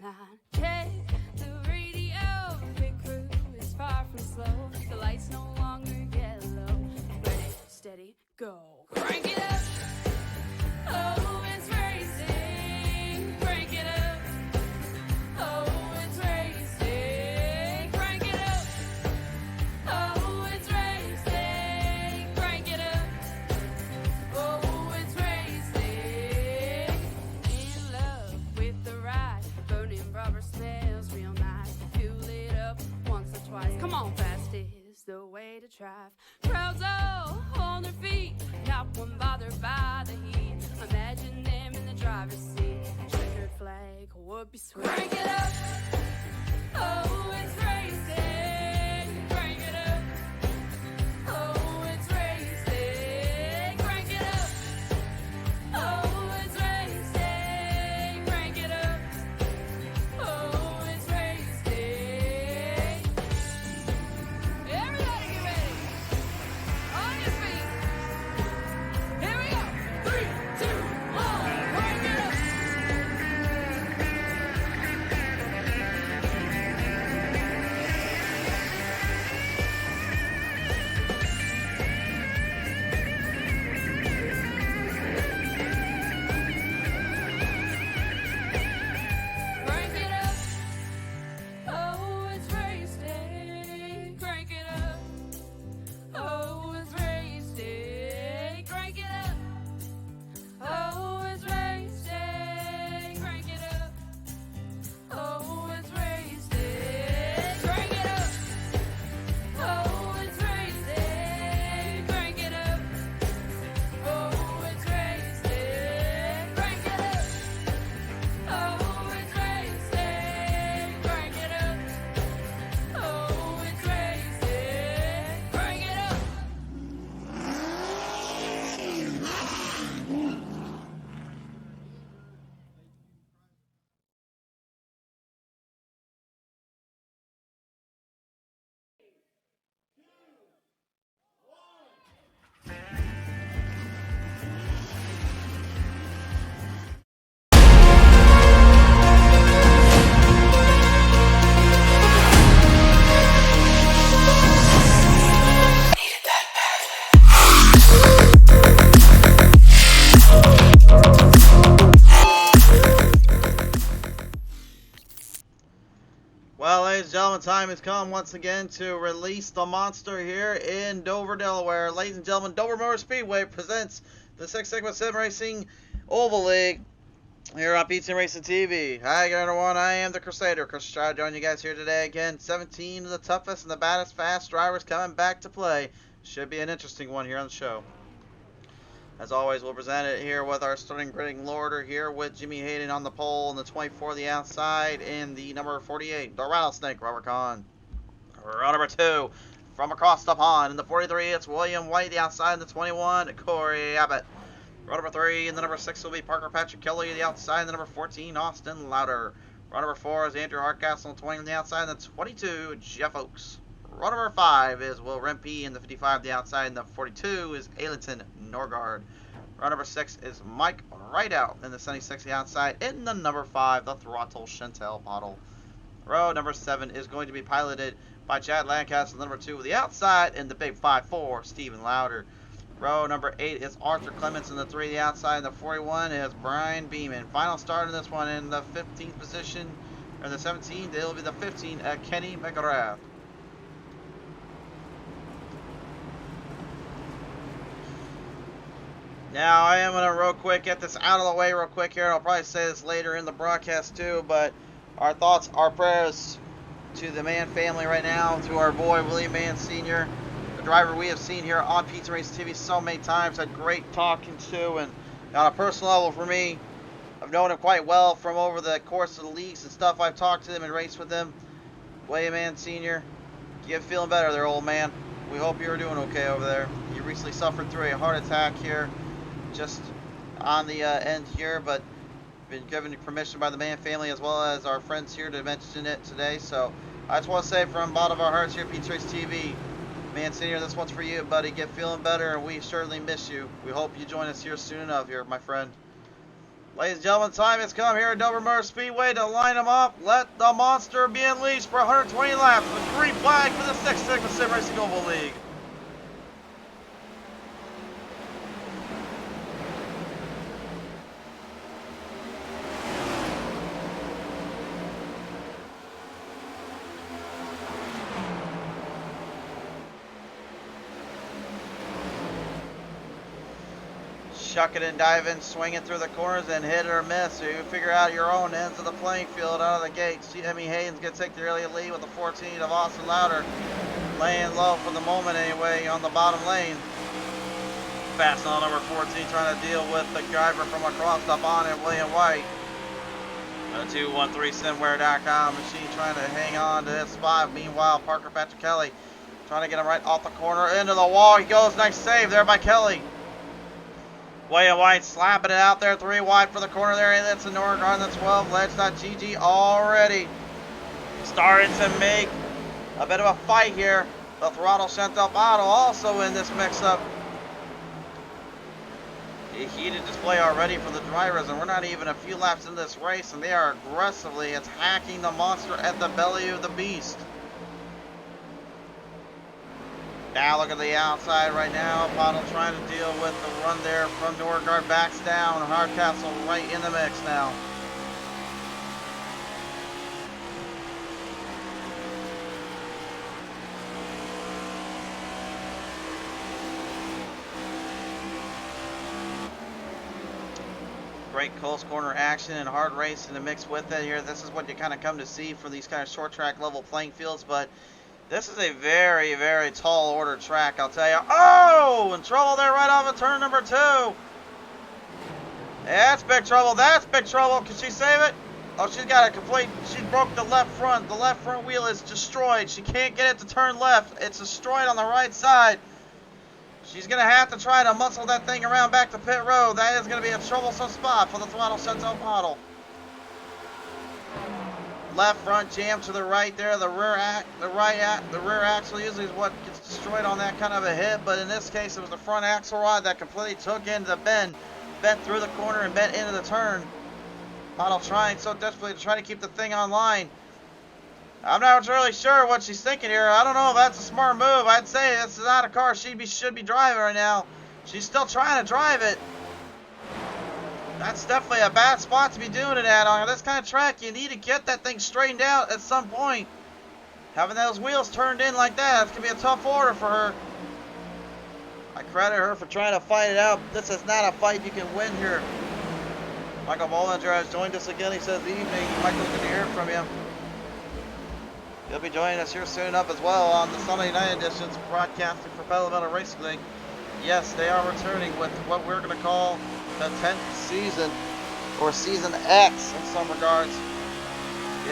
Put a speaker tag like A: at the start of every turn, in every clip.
A: behind. Check the radio, big crew is far from slow. The lights no longer yellow. Ready, steady, go. Crank it up. Oh, it's racing. Crank it up. Oh, it's racing. Crank it up. Oh, it's racing. Crank it up. Oh, it's racing. In love with the ride. Burning rubber smells real nice. Fuel it up once or twice. Come on, fast is the way to drive. Crowds all on their feet. Not one bothered by the heat. Imagine them in the driver's seat. Checkered flag would be sweet. Crank it up. Oh, it's racing. Crank it up. Oh, it's racing. Crank it up. Oh, it's racing. Crank it up. Oh, it's racing. Everybody get ready. On your feet. Here we go. 3, 2, 1. Crank it up. Crank it up. Oh, it's racing. Crank it up. Oh, it's racing. Crank it up. Oh, it's racing. Crank it up. Oh, it's racing. Crank it up. Oh, it's racing. Crank it up. Oh, it's racing. Crank it up. Oh, it's racing. Crank it up. Oh, it's racing. Crank it up.
B: Well, ladies and gentlemen, time has come once again to release the monster here in Dover, Delaware. Ladies and gentlemen, Dover Motor Speedway presents the 6 Sigma Sim Racing Oval League here on PT Racing TV. Hi, everyone. I am the Crusader. Chris Stroud joining you guys here today. Again, 17 of the toughest and the baddest fast drivers coming back to play. Should be an interesting one here on the show. As always, we'll present it here with our starting grading order here with Jimmy Hayden on the pole and the 24 the outside and the number 48, the Rattlesnake, Robert Kahn. Row number 2, from across the pond in the 43, it's William White, the outside, and the 21, Corey Abbott. Row number 3 and the number 6 will be Parker Patrick Kelly, the outside, and the number 14, Austin Louder. Row number 4 is Andrew Hardcastle, 20 on the outside, and the 22, Jeff Oakes. Row number 5 is Will Rempe, and the 55 the outside, and the 42 is Ailton Norgard. Row number 6 is Mike Rideout, and the 76 the outside, and the number 5, the Throttle Chantel Bottle. Row number 7 is going to be piloted by Chad Lancaster, number 2 with the outside, and the big 5-4, Stephen Louder. Row number 8 is Arthur Clements, and the 3 the outside, and the 41 is Brian Beeman. Final start in this one in the 15th position, or the 17th, it'll be the 15, Kenny McGrath. Now, I am going to real quick get this out of the way real quick here, and I'll probably say this later in the broadcast too, but our thoughts, our prayers to the Mann family right now, to our boy William Mann Sr., the driver we have seen here on Pizza Race TV so many times, had great talking to, and on a personal level for me, I've known him quite well from over the course of the leagues and stuff. I've talked to him and raced with him. William Mann Sr., you feeling better there, old man? We hope you're doing okay over there. You recently suffered through a heart attack here, just on the end here, but been given permission by the Mann family as well as our friends here to mention it today. So I just want to say from the bottom of our hearts here at Pizza Race TV, Mann Senior, this one's for you, buddy. Get feeling better, and we certainly miss you. We hope you join us here soon enough here, my friend. Ladies and gentlemen, time has come here at Dover Motor Speedway to line them up. Let the monster be unleashed for 120 laps. The green flag for the Six Sigma Sim Racing Oval League. Shucking and diving, swinging through the corners and hit or miss. So you figure out your own ends of the playing field out of the gates. Emmy Hayden's going to take the early lead with the 14 of Austin Louder. Laying low for the moment anyway on the bottom lane. Fast on number 14 trying to deal with the driver from across the bonnet, William White. 213simware.com machine trying to hang on to his spot. Meanwhile, Parker Patrick Kelly trying to get him right off the corner into the wall. He goes. Nice save there by Kelly. William White slapping it out there, 3 wide for the corner there, and that's a Norgard on the 12. Ledge.gg already starting to make a bit of a fight here. The throttle Chantal Bottle also in this mix-up. A heated display already for the drivers, and we're not even a few laps in this race, and they are aggressively attacking the monster at the belly of the beast. Now look at the outside right now. Bottle trying to deal with the run there from Norgard. Backs down. Hardcastle right in the mix now. Great close corner action and hard race in the mix with it here. This is what you kind of come to see for these kind of short track level playing fields, but this is a very, very tall order track, I'll tell you. Oh, in trouble there right off of turn number 2. That's big trouble. That's big trouble. Can she save it? Oh, she's got a complete, she broke the left front. The left front wheel is destroyed. She can't get it to turn left. It's destroyed on the right side. She's going to have to try to muscle that thing around back to pit road. That is going to be a troublesome spot for the throttle Chantal Bottle. Left front jam to the right there. The rear axle usually is what gets destroyed on that kind of a hit, but in this case it was the front axle rod that completely took into the bend, bent through the corner and bent into the turn. Bottle trying so desperately to try to keep the thing on line. I'm not really sure what she's thinking here. I don't know if that's a smart move. I'd say this is not a car she should be driving right now. She's still trying to drive it. That's definitely a bad spot to be doing it at on this kind of track. You need to get that thing straightened out at some point. Having those wheels turned in like that, it's going to be a tough order for her. I credit her for trying to fight it out. This is not a fight you can win here. Michael Bollinger has joined us again. He says, evening. Michael, good to hear from you. He'll be joining us here soon up as well on the Sunday night editions broadcasting for Pedal Metal Racing League. Yes, they are returning with what we're going to call the 10th season, or Season X in some regards.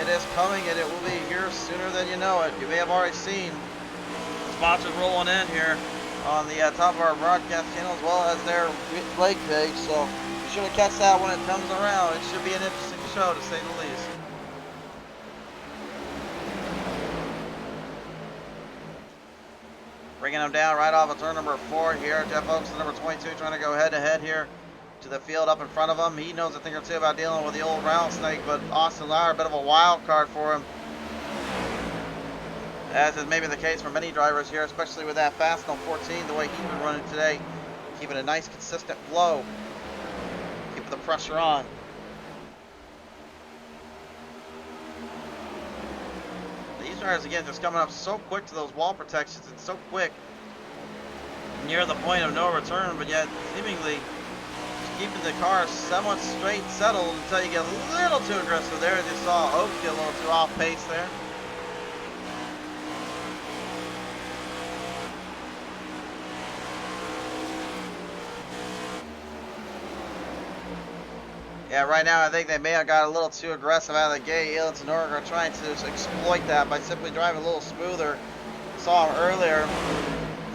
B: It is coming, and it will be here sooner than you know it. You may have already seen sponsors rolling in here on the top of our broadcast channel as well as their leg page, so be sure to catch that when it comes around. It should be an interesting show, to say the least. Bringing them down right off of turn number 4 here. Jeff Oaks, the number 22, trying to go head-to-head here to the field up in front of him. He knows a thing or two about dealing with the old rattlesnake, but Austin Lauer, a bit of a wild card for him. As is maybe the case for many drivers here, especially with that fast on 14, the way he's been running today. Keeping a nice, consistent flow. Keeping the pressure on. These drivers, again, just coming up so quick to those wall protections. It's so quick. Near the point of no return, but yet seemingly keeping the car somewhat straight settled until you get a little too aggressive there, as you saw Oak get a little too off pace there. Yeah, right now I think they may have got a little too aggressive out of the gate. Elitz and Norg are trying to exploit that by simply driving a little smoother. Saw him earlier.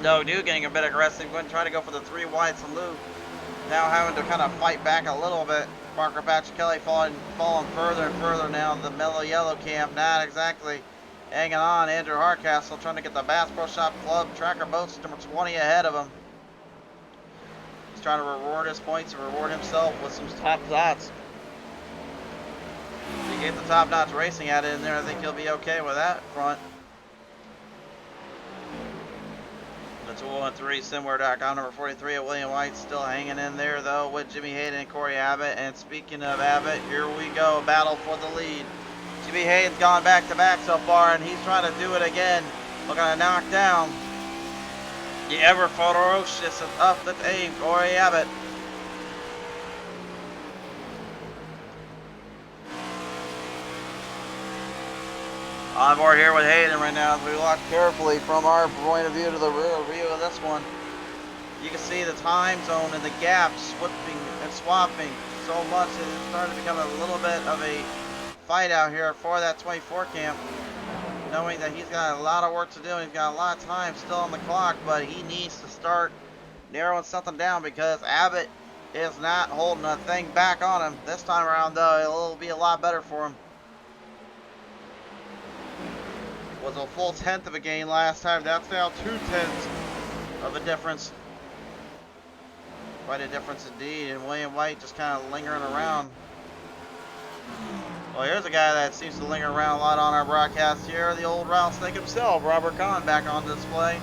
B: No, dude, getting a bit aggressive. Going to try to go for the 3 wide salute. Now having to kind of fight back a little bit. Parker Patrick Kelly falling further and further now. The mellow yellow camp, not exactly hanging on. Andrew Hardcastle trying to get the Bass Pro Shop Club Tracker Boats number 20 ahead of him. He's trying to reward his points and reward himself with some top shots. Get the top-notch racing at it in there. I think you'll be okay with that front. The 213 Simware.com, number 43 at William White, still hanging in there though with Jimmy Hayden and Corey Abbott. And speaking of Abbott, here we go, battle for the lead. Jimmy Hayden's gone back-to-back so far, and he's trying to do it again. Looking to knock down the ever ferocious and up the aim, Corey Abbott. On board here with Hayden right now as we watch carefully from our point of view to the rear view of this one. You can see the time zone and the gap swapping and swapping so much that it's starting to become a little bit of a fight out here for that 24 camp. Knowing that he's got a lot of work to do and he's got a lot of time still on the clock, but he needs to start narrowing something down because Abbott is not holding a thing back on him. This time around though, it'll be a lot better for him. Was a full tenth of a gain last time. That's now 2/10 of a difference. Quite a difference indeed. And William White just kind of lingering around. Well, here's a guy that seems to linger around a lot on our broadcast here. The old rattlesnake himself, Robert Kahn, back on display.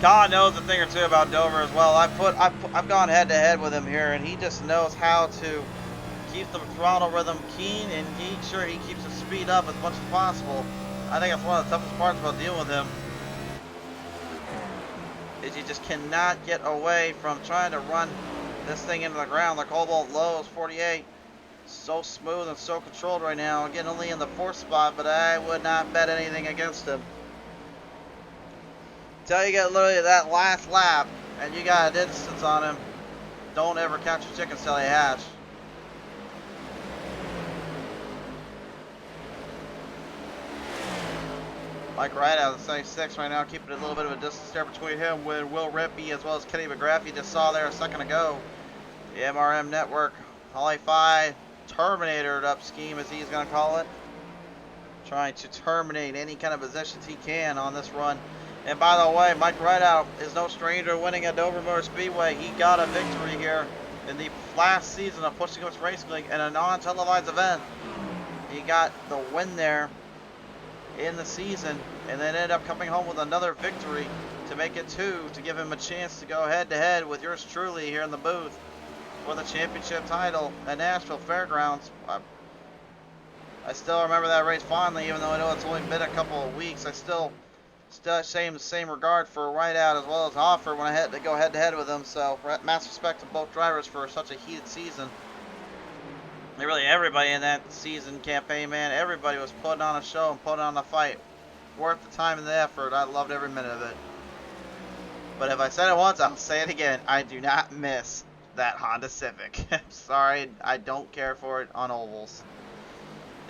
B: Kahn knows a thing or two about Dover as well. I've gone head to head with him here, and he just knows how to keep the throttle rhythm keen and make sure he keeps the speed up as much as possible. I think that's one of the toughest parts about dealing with him. Is you just cannot get away from trying to run this thing into the ground. The Cobalt Low is 48. So smooth and so controlled right now. Again, only in the 4th spot, but I would not bet anything against him. Until you get literally that last lap and you got a distance on him, don't ever count your chickens till they hatch. Mike Wright out of the 76 right now, keeping a little bit of a distance there between him with Will Rippey as well as Kenny McGrath. You just saw there a second ago. The MRM Network, Holly Fi, Terminator up scheme as he's going to call it. Trying to terminate any kind of positions he can on this run. And by the way, Mike Rideout is no stranger to winning at Dover Motor Speedway. He got a victory here in the last season of Pushing Limits Racing League in a non-televised event. He got the win there in the season and then ended up coming home with another victory to make it 2 to give him a chance to go head to head with yours truly here in the booth for the championship title at Nashville Fairgrounds. I still remember that race fondly, even though I know it's only been a couple of weeks. I still same regard for Rideout as well as Hoffer when I had to go head to head with them. So mass respect to both drivers for such a heated season. And really everybody in that season campaign, man, everybody was putting on a show and putting on a fight. Worth the time and the effort. I loved every minute of it. But if I said it once, I'll say it again. I do not miss that Honda Civic. Sorry, I don't care for it on ovals.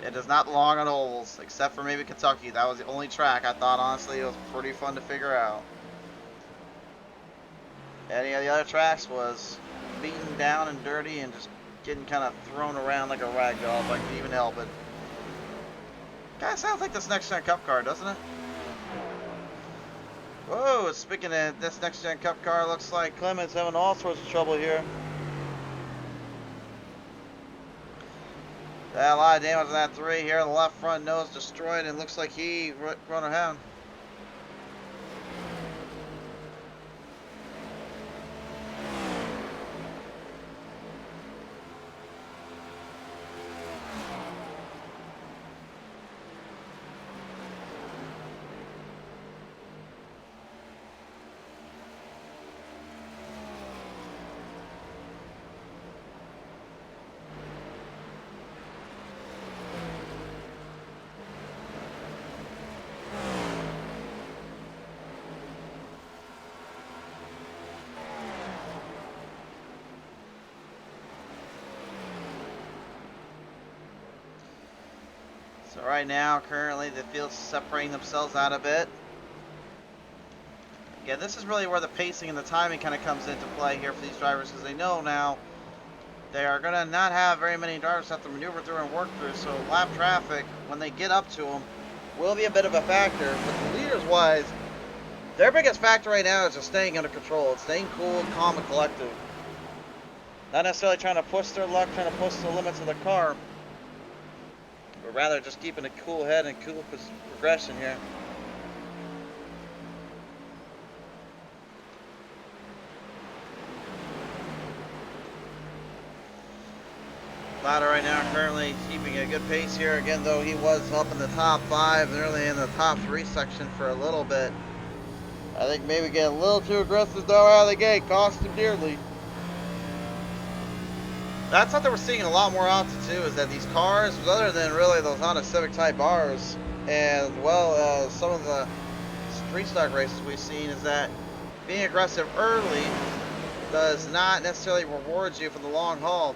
B: It does not belong on ovals, except for maybe Kentucky. That was the only track I thought, honestly, it was pretty fun to figure out. Any of the other tracks was beaten down and dirty and just getting kind of thrown around like a rag doll, if I can even help it. Kind of sounds like this Next Gen Cup car, doesn't it? Whoa, speaking of this Next Gen Cup car, looks like Clement's having all sorts of trouble here. A lot of damage on that 3 here. The left front nose destroyed, and looks like he run ahead. So right now, currently, the field's separating themselves out a bit. Again, this is really where the pacing and the timing kind of comes into play here for these drivers, because they know now they are going to not have very many drivers have to maneuver through and work through. So lap traffic, when they get up to them, will be a bit of a factor. But the leaders-wise, their biggest factor right now is just staying under control. It's staying cool, calm, and collective. Not necessarily trying to push their luck, trying to push the limits of the car, but rather just keeping a cool head and cool progression here. Lauda right now currently keeping a good pace here. Again, though, he was up in the top 5, nearly in the top 3 section for a little bit. I think maybe getting a little too aggressive though out of the gate cost him dearly. That's something we're seeing a lot more often too, is that these cars, other than really those Honda Civic Type Rs, as well as some of the street stock races we've seen, is that being aggressive early does not necessarily reward you for the long haul.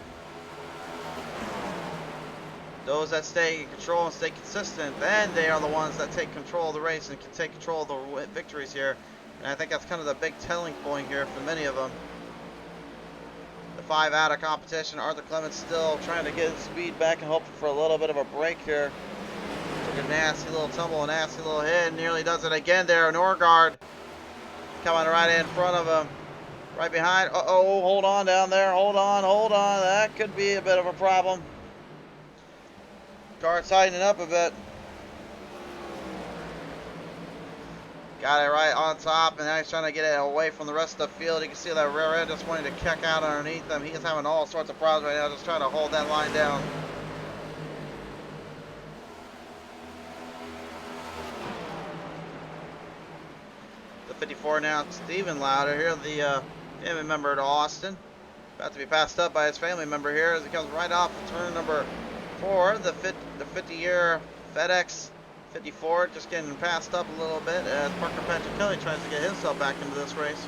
B: Those that stay in control and stay consistent, then they are the ones that take control of the race and can take control of the victories here. And I think that's kind of the big telling point here for many of them. The 5 out of competition. Arthur Clements still trying to get his speed back and hoping for a little bit of a break here. Took a nasty little tumble, a nasty little hit. Nearly does it again there. Norgard coming right in front of him. Right behind. Uh-oh, hold on down there. Hold on, hold on. That could be a bit of a problem. Car tightening up a bit. Got it right on top, and now he's trying to get it away from the rest of the field. You can see that rear end just wanting to kick out underneath him. He's having all sorts of problems right now, just trying to hold that line down. The 54 now, Steven Lauder here, the family member to Austin. About to be passed up by his family member here as he comes right off of turn number 4, the 50-year FedEx 54, just getting passed up a little bit as Parker Patrick Kelly tries to get himself back into this race.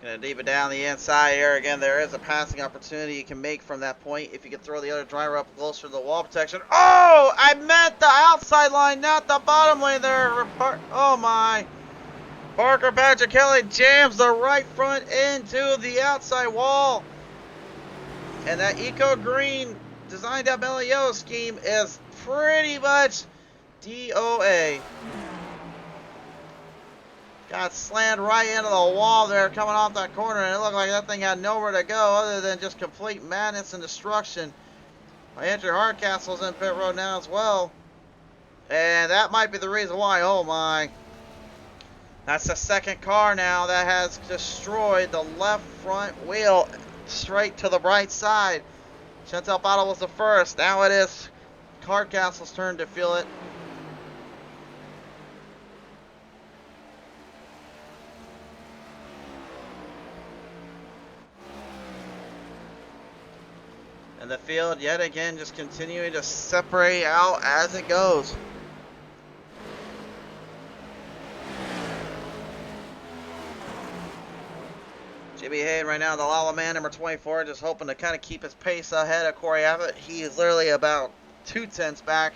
B: Gonna deep it down the inside here. Again, there is a passing opportunity you can make from that point if you can throw the other driver up closer to the wall protection. Oh, I meant the outside line, not the bottom lane there. Oh my. Parker Patrick Kelly jams the right front into the outside wall. And that Eco Green designed up LEO scheme is pretty much DOA. Got slammed right into the wall there coming off that corner, and it looked like that thing had nowhere to go other than just complete madness and destruction. Andrew Hardcastle's in pit road now as well. And that might be the reason why. Oh my. That's the second car now that has destroyed the left front wheel straight to the right side. Chantal Battle was the first. Now it is Hardcastle's turn to feel it. And the field yet again just continuing to separate out as it goes. Jimmy Hayden right now, the Lala man, number 24, just hoping to kind of keep his pace ahead of Corey Abbott. He is literally about 2/10 back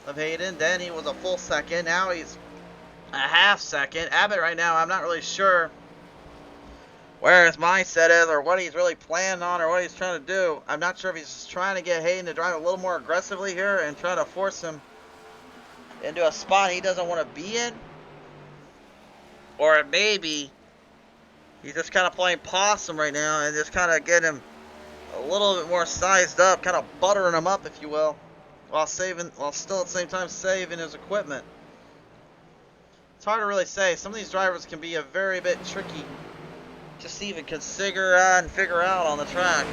B: of Hayden. Then he was a full second. Now he's a half second. Abbott right now, I'm not really sure where his mindset is or what he's really planning on or what he's trying to do. I'm not sure if he's just trying to get Hayden to drive a little more aggressively here and try to force him into a spot he doesn't want to be in. Or maybe he's just kind of playing possum right now and just kind of getting him a little bit more sized up, kind of buttering him up, if you will, while still at the same time saving his equipment. It's hard to really say. Some of these drivers can be a very bit tricky just to even consider and figure out on the track.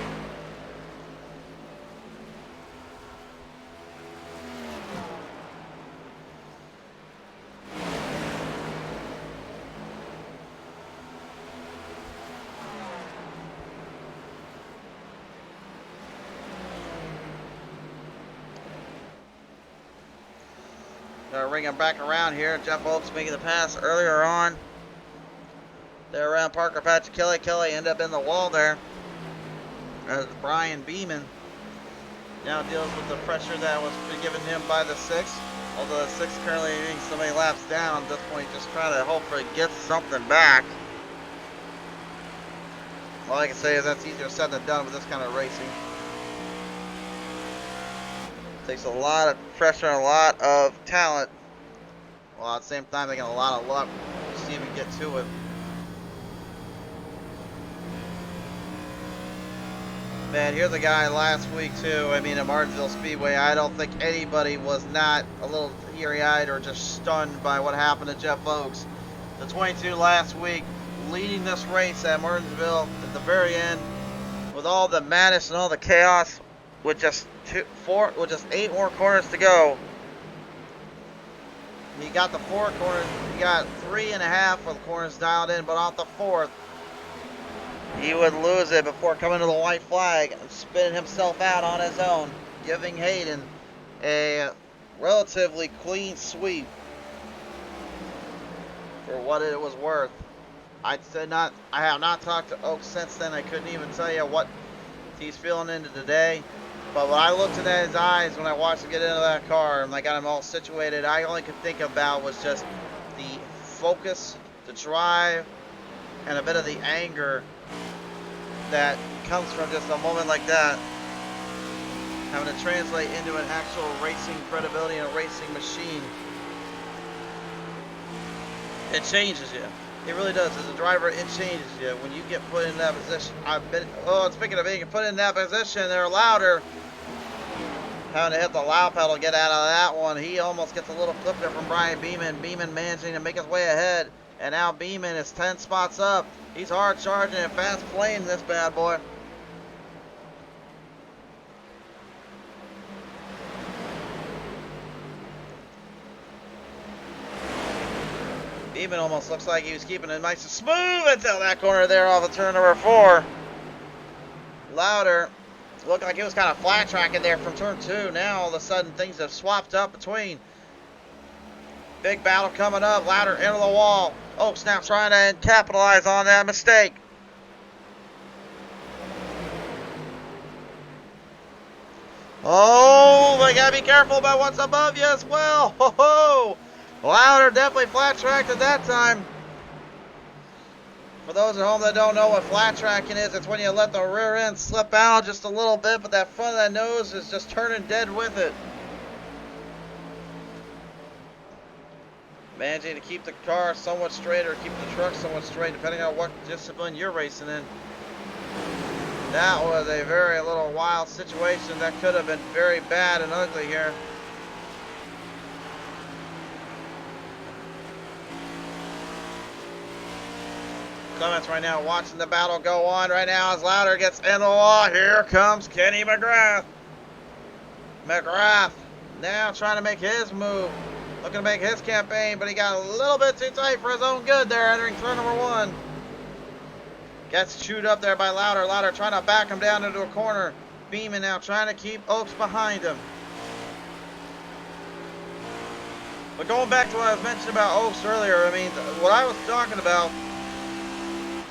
B: Ring him back around here. Jeff Oakes making the pass earlier on. They're around Parker Patrick Kelly. Kelly ended up in the wall there as Brian Beeman now deals with the pressure that was given him by the 6. Although the 6 currently being so many laps down, at this point just trying to hopefully get something back. All I can say is that's easier said than done with this kind of racing. Takes a lot of pressure and a lot of talent. While at the same time, they get a lot of luck just to even get to it. Man, here's a guy last week too. I mean, at Martinsville Speedway, I don't think anybody was not a little teary-eyed or just stunned by what happened to Jeff Oakes. The 22 last week, leading this race at Martinsville at the very end, with all the madness and all the chaos, with just 8 more corners to go. He got the 4 corners. He got 3.5 of the corners dialed in, but off the 4th, he would lose it before coming to the white flag and spinning himself out on his own, giving Hayden a relatively clean sweep for what it was worth. I have not talked to Oakes since then. I couldn't even tell you what he's feeling into today. But when I looked into his eyes when I watched him get into that car and I got him all situated, I only could think about was just the focus, the drive, and a bit of the anger that comes from just a moment like that, having to translate into an actual racing credibility and a racing machine. It changes you. It really does. As a driver, it changes you when you get put in that position. Speaking of being put in that position, they're louder. Having to hit the loud pedal to get out of that one. He almost gets a little clip there from Brian Beeman. Beeman managing to make his way ahead. And now Beeman is 10 spots up. He's hard charging and fast playing this bad boy. Beeman almost looks like he was keeping it nice and smooth until that corner there off of turn number 4. Louder. Looked like he was kind of flat tracking there from turn 2. Now all of a sudden things have swapped up between. Big battle coming up. Louder into the wall. Oakes now trying to capitalize on that mistake. Oh, they gotta be careful about what's above you as well. Ho ho! Louder definitely flat tracked at that time. For those at home that don't know what flat tracking is, it's when you let the rear end slip out just a little bit, but that front of that nose is just turning dead with it. Managing to keep the car somewhat straight or keep the truck somewhat straight, depending on what discipline you're racing in. That was a very little wild situation that could have been very bad and ugly here. Clements right now watching the battle go on right now as Louder gets in the wall. Here comes Kenny McGrath. McGrath now trying to make his move. Looking to make his campaign, but he got a little bit too tight for his own good there entering turn number 1. Gets chewed up there by Louder. Louder trying to back him down into a corner. Beeman now trying to keep Oakes behind him. But going back to what I was mentioning about Oakes earlier, I mean, what I was talking about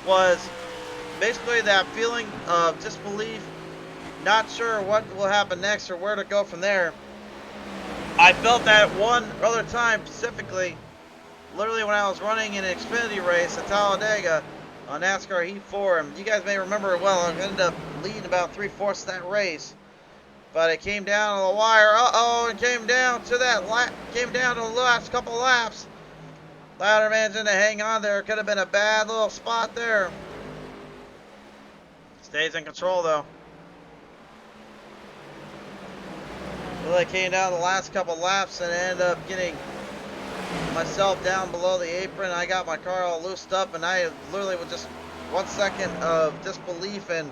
B: was basically that feeling of disbelief, not sure what will happen next or where to go from there. I felt that one other time specifically, literally when I was running an Xfinity race at Talladega on NASCAR Heat 4, and you guys may remember it well. I ended up leading about 3/4 of that race, but it came down to the wire. And came down to the last couple laps. Louder managing to hang on there. Could have been a bad little spot there. Stays in control though. Really came down the last couple laps and ended up getting myself down below the apron. I got my car all loosed up and I literally with just 1 second of disbelief and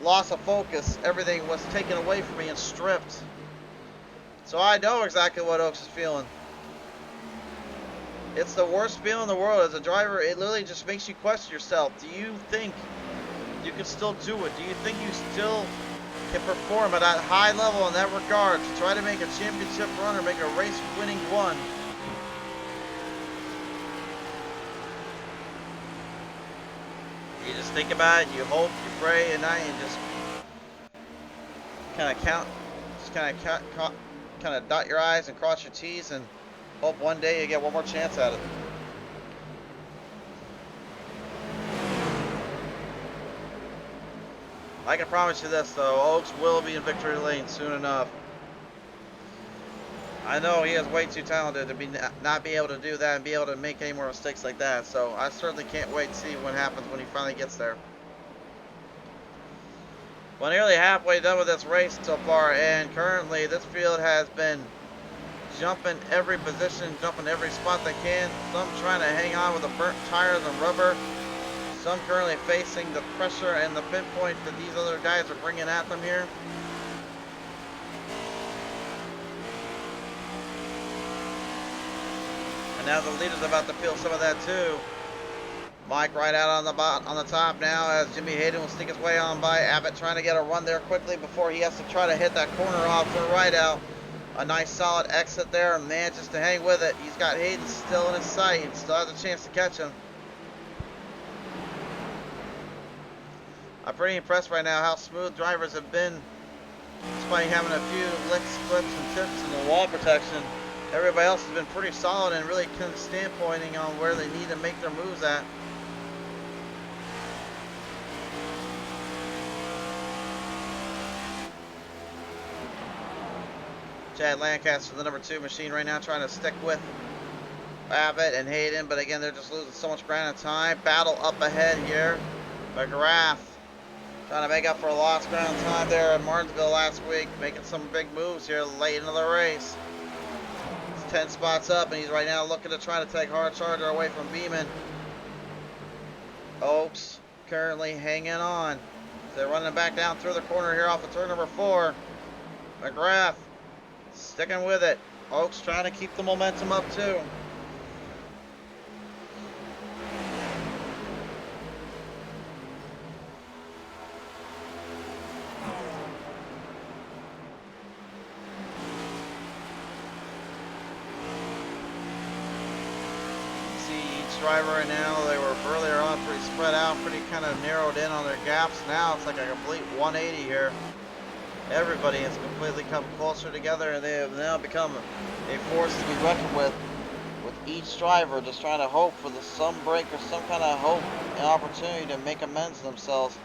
B: loss of focus, everything was taken away from me and stripped. So I know exactly what Oakes is feeling. It's the worst feeling in the world as a driver. It literally just makes you question yourself. Do you think you can still do it? Do you think you still can perform at that high level in that regard to try to make a championship run or make a race-winning one? You just think about it, you hope, you pray at night, and just kind of just kind of dot your I's and cross your T's and hope one day you get one more chance at it. I can promise you this though, Oaks will be in victory lane soon enough. I know he is way too talented to not be able to do that and be able to make any more mistakes like that. So I certainly can't wait to see what happens when he finally gets there. We're nearly halfway done with this race so far, and currently this field has been jumping every position, jumping every spot they can. Some trying to hang on with the burnt tires and rubber. Some currently facing the pressure and the pinpoint that these other guys are bringing at them here. And now the leader's about to feel some of that too. Mike right out on the top now as Jimmy Hayden will sneak his way on by. Abbott trying to get a run there quickly before he has to try to hit that corner off for right out. A nice solid exit there and manages to hang with it. He's got Hayden still in his sight and still has a chance to catch him. I'm pretty impressed right now how smooth drivers have been despite having a few licks, flips, and tips in the wall protection. Everybody else has been pretty solid and really kind of standpointing on where they need to make their moves at. Chad Lancaster, the number 2 machine right now, trying to stick with Abbott and Hayden, but again, they're just losing so much ground and time. Battle up ahead here. McGrath trying to make up for lost ground time there in Martinsville last week, making some big moves here late into the race. 10 spots up, and he's right now looking to try to take Hard Charger away from Beeman. Oaks currently hanging on. They're running back down through the corner here off of turn number 4. McGrath sticking with it. Oaks trying to keep the momentum up too. Driver right now, they were earlier on pretty spread out, pretty kind of narrowed in on their gaps. Now it's like a complete 180 here. Everybody has completely come closer together, and they have now become a force to be reckoned with each driver just trying to hope for some break or some kind of hope and opportunity to make amends to themselves.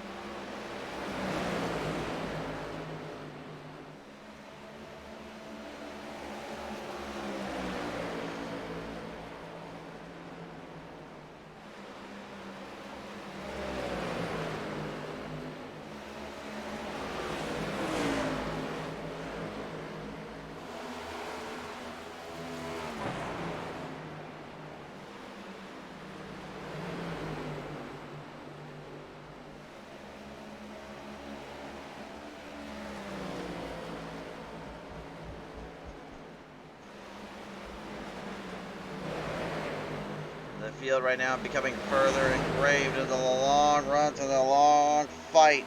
B: The field right now becoming further engraved into the long runs and the long fight.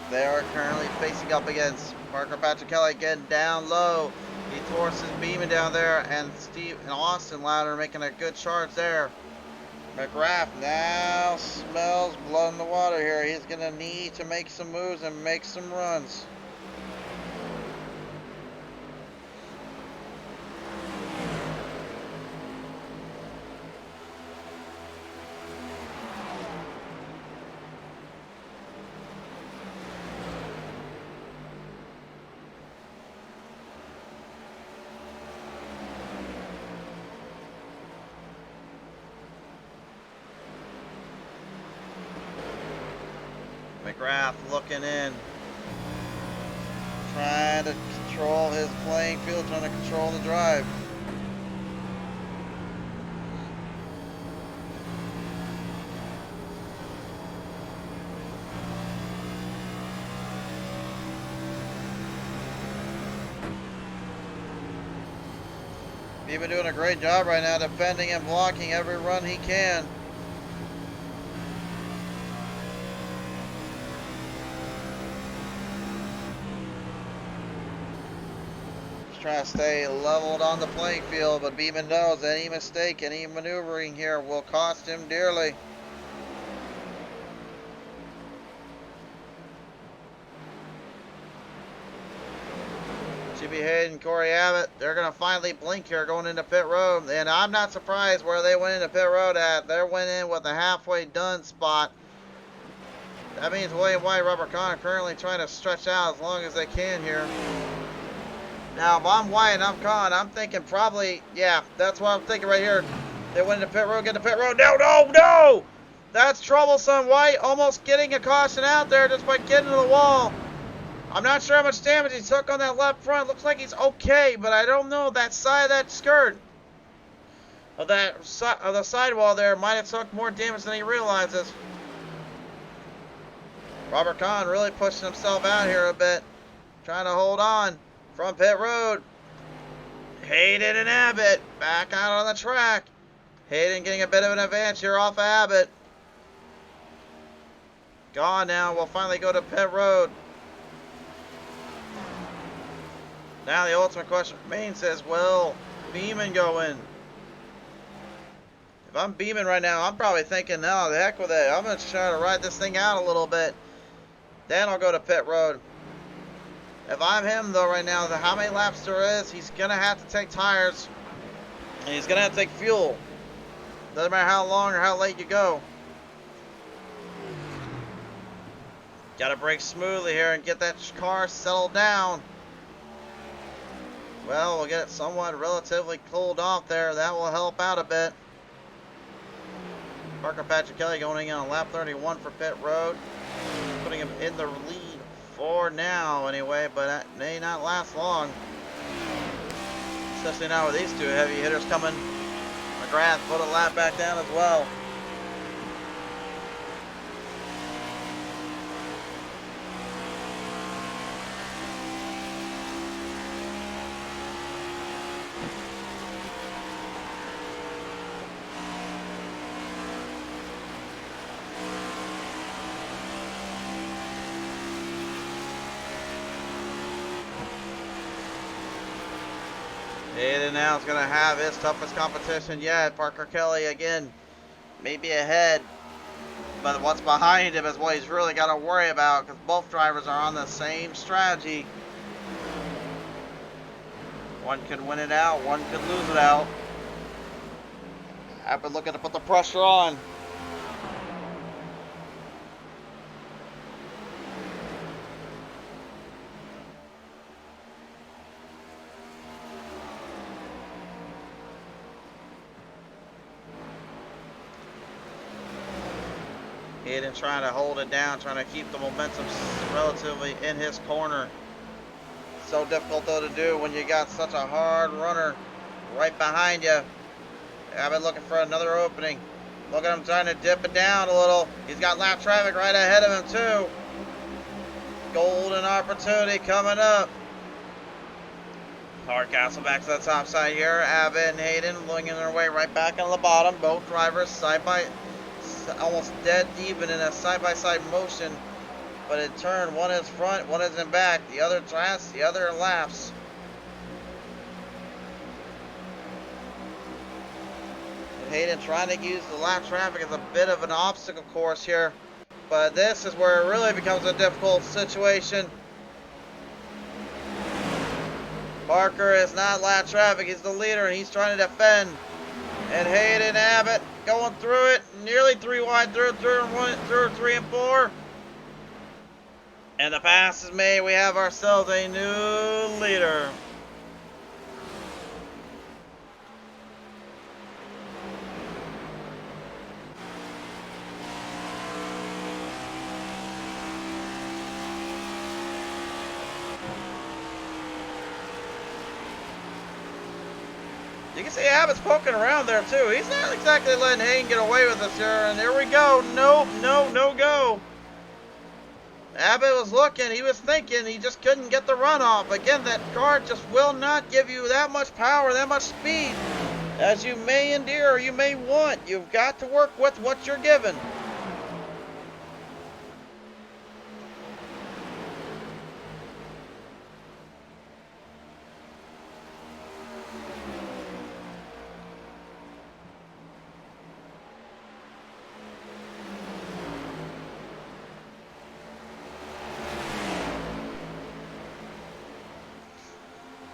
B: They are currently facing up against Parker Patrick Kelly getting down low. He forces Beeman down there, and Steve and Austin Louder making a good charge there. McGrath now smells blood in the water here. He's going to need to make some moves and make some runs. McGrath looking in, trying to control his playing field, trying to control the drive. He's been doing a great job right now defending and blocking every run he can. Trying to stay leveled on the playing field, but Beeman knows any mistake, any maneuvering here will cost him dearly. Jimmy Hayden, Corey Abbott, they're going to finally blink here going into pit road. And I'm not surprised where they went into pit road at. They went in with a halfway done spot. That means William White, Robert Kahn currently trying to stretch out as long as they can here. Now, if I'm White and I'm Kahn, I'm thinking probably, yeah, that's what I'm thinking right here. They went into pit road, get to pit road. No, no, no! That's troublesome. White almost getting a caution out there just by getting to the wall. I'm not sure how much damage he took on that left front. Looks like he's okay, but I don't know. That side of that skirt of that of the sidewall there might have took more damage than he realizes. Robert Kahn really pushing himself out here a bit, trying to hold on from pit road. Hayden and Abbott back out on the track. Hayden getting a bit of an advantage here off of Abbott. Gone now. We'll finally go to pit road. Now the ultimate question remains is, will Beeman go in? If I'm Beeman right now, I'm probably thinking, no, the heck with it. I'm going to try to ride this thing out a little bit. Then I'll go to pit road. If I'm him, though, right now, how many laps there is, he's going to have to take tires. And he's going to have to take fuel. Doesn't matter how long or how late you go. Got to brake smoothly here and get that car settled down. Well, we'll get it somewhat relatively cooled off there. That will help out a bit. Parker Patrick Kelly going in on lap 31 for pit road. Putting him in the lead for now anyway, but that may not last long. Especially now with these two heavy hitters coming. McGrath put a lap back down as well. Hayden now is going to have his toughest competition yet. Parker Kelly again, maybe ahead, but what's behind him is what he's really got to worry about, because both drivers are on the same strategy. One could win it out, one could lose it out. I've been looking to put the pressure on. Hayden trying to hold it down, trying to keep the momentum relatively in his corner. So difficult though to do when you got such a hard runner right behind you. I've been looking for another opening. Look at him trying to dip it down a little. He's got lap traffic right ahead of him too. Golden opportunity coming up. Hardcastle back to the top side here. Abbott and Hayden looking their way right back on the bottom. Both drivers almost dead even in a side-by-side motion, but in turn, one is front, one is in back. The other drives, the other laps. And Hayden trying to use the lap traffic as a bit of an obstacle course here, but this is where it really becomes a difficult situation. Parker is not lap traffic, he's the leader, and he's trying to defend. And Hayden Abbott going through it, nearly 3 wide, through 3 and 4. And the pass is made. We have ourselves a new leader. You can see Abbott's poking around there too. He's not exactly letting Hayden get away with this here. And there we go. Nope, no go. Abbott was looking. He was thinking. He just couldn't get the runoff. Again, that car just will not give you that much power, that much speed as you may endear or you may want. You've got to work with what you're given.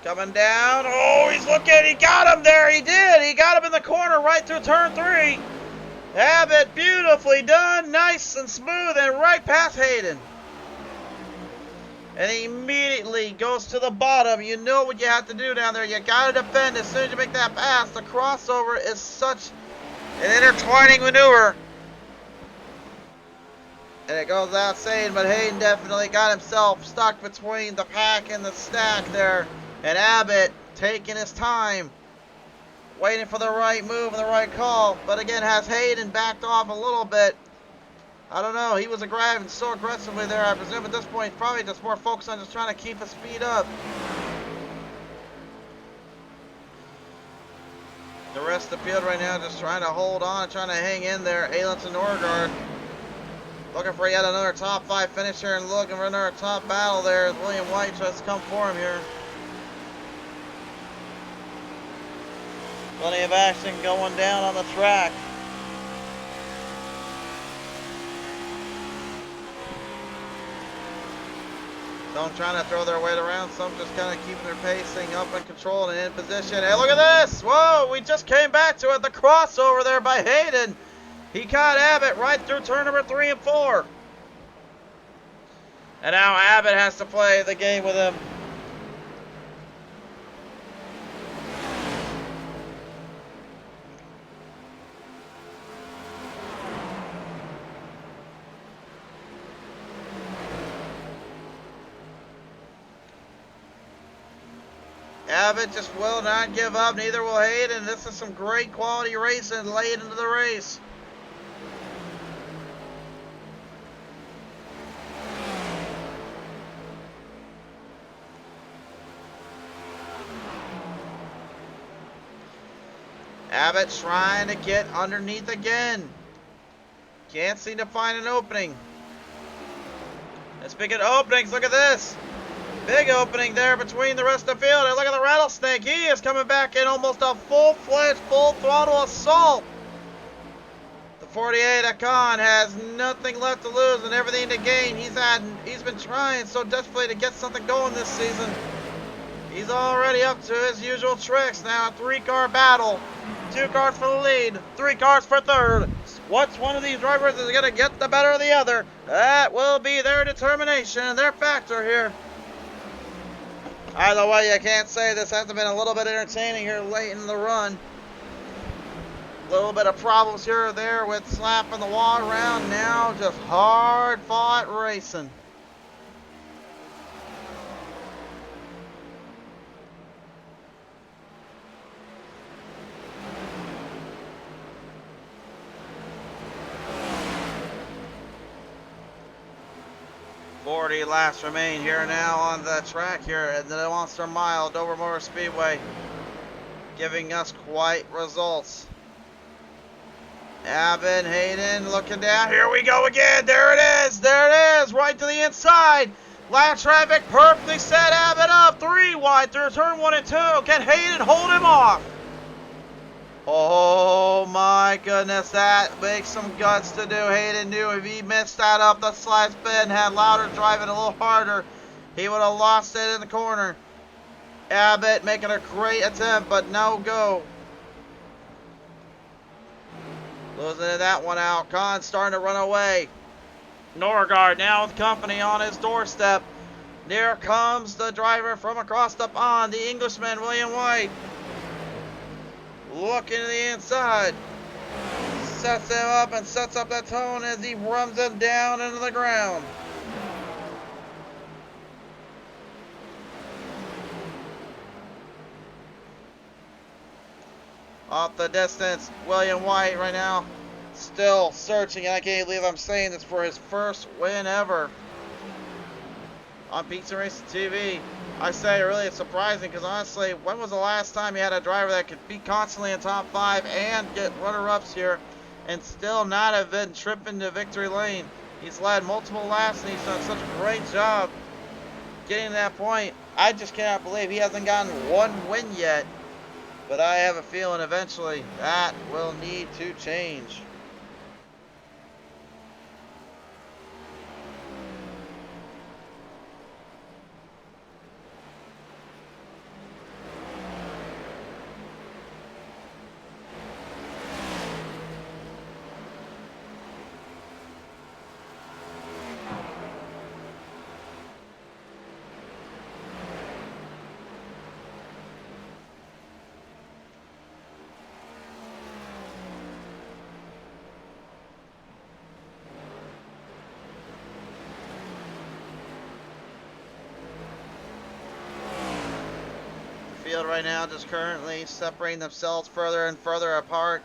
B: Coming down. Oh, he's looking. He got him there. He did. He got him in the corner right through turn 3. Abbott, beautifully done. Nice and smooth and right past Hayden. And he immediately goes to the bottom. You know what you have to do down there. You got to defend as soon as you make that pass. The crossover is such an intertwining maneuver. And it goes without saying, but Hayden definitely got himself stuck between the pack and the stack there. And Abbott taking his time, waiting for the right move and the right call. But again, has Hayden backed off a little bit. I don't know. He was driving so aggressively there. I presume at this point, he's probably just more focused on just trying to keep his speed up. The rest of the field right now just trying to hold on, trying to hang in there. Ailents and Norgard looking for yet another top 5 finish here and looking for another top battle there as William White tries to come for him here. Plenty of action going down on the track. Some trying to throw their weight around, some just kind of keeping their pacing up and controlled and in position. Hey, look at this! Whoa, we just came back to it. The crossover there by Hayden. He caught Abbott right through turn number 3 and 4. And now Abbott has to play the game with him. Abbott just will not give up, neither will Hayden. This is some great quality racing late into the race. Abbott trying to get underneath again. Can't seem to find an opening. And speaking of openings, look at this. Big opening there between the rest of the field. And look at the Rattlesnake. He is coming back in almost a full-fledged, full-throttle assault. The 48 Akon has nothing left to lose and everything to gain. He's been trying so desperately to get something going this season. He's already up to his usual tricks now. A 3-car battle. 2 cars for the lead. 3 cars for third. What's one of these drivers is going to get the better of the other? That will be their determination and their factor here. Either way, you can't say this hasn't been a little bit entertaining here late in the run. A little bit of problems here or there with slapping the wall around. Now just hard-fought racing. .40 laps remain here now on the track here at the Monster Mile, Dover Motor Speedway, giving us quite results. Abbott, Hayden looking down. Here we go again. There it is. There it is. Right to the inside. Lap traffic perfectly set Abbott up. 3 wide through turn 1 and 2. Can Hayden hold him off? Oh my goodness, that makes some guts to do. Hayden knew if he missed that up the slice bend, had Louder driving a little harder, he would have lost it in the corner. Abbott making a great attempt, but no go. Losing that one out. Khan starting to run away. Norgard now with company on his doorstep. There comes the driver from across the pond, the Englishman, William White. Looking to the inside. Sets him up and sets up that tone as he runs him down into the ground. Off the distance, William White right now still searching. And I can't believe I'm saying this, for his first win ever on Pizza Racing TV. I say really it's surprising because honestly, when was the last time you had a driver that could be constantly in top 5 and get runner-ups here and still not have been tripping to victory lane? He's led multiple laps and he's done such a great job getting to that point. I just cannot believe he hasn't gotten one win yet, but I have a feeling eventually that will need to change. field right now just currently separating themselves further and further apart.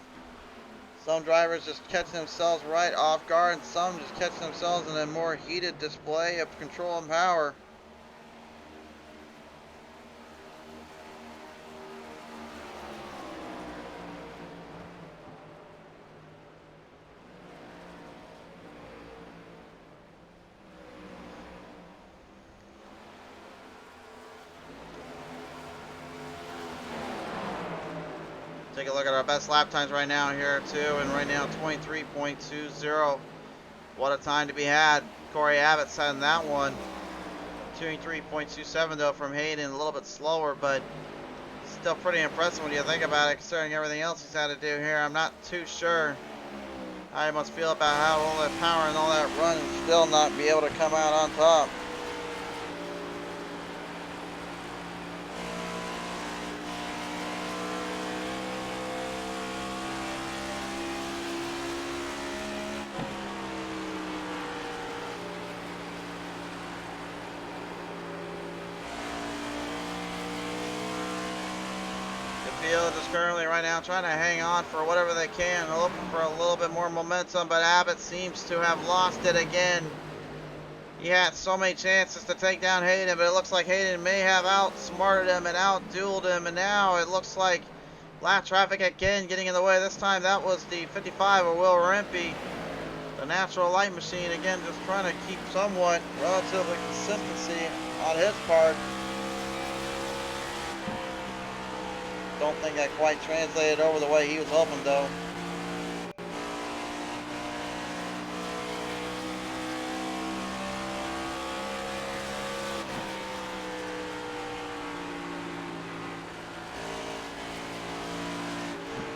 B: Some drivers just catching themselves right off guard, and some just catching themselves in a more heated display of control and power. Take a look at our best lap times right now here too, and right now 23.20. What a time to be had. Corey Abbott setting that one. 23.27 though from Hayden, a little bit slower, but still pretty impressive when you think about it, considering everything else he's had to do here. I'm not too sure how he must feel about how all that power and all that run and still not be able to come out on top. Field is currently right now trying to hang on for whatever they can, hoping for a little bit more momentum, but Abbott seems to have lost it again. He had so many chances to take down Hayden, but it looks like Hayden may have outsmarted him and outdueled him, and now it looks like lap traffic again getting in the way. This time that was the 55 of Will Rempe, the natural light machine, again just trying to keep somewhat relatively consistency on his part. Don't think that quite translated over the way he was hoping though.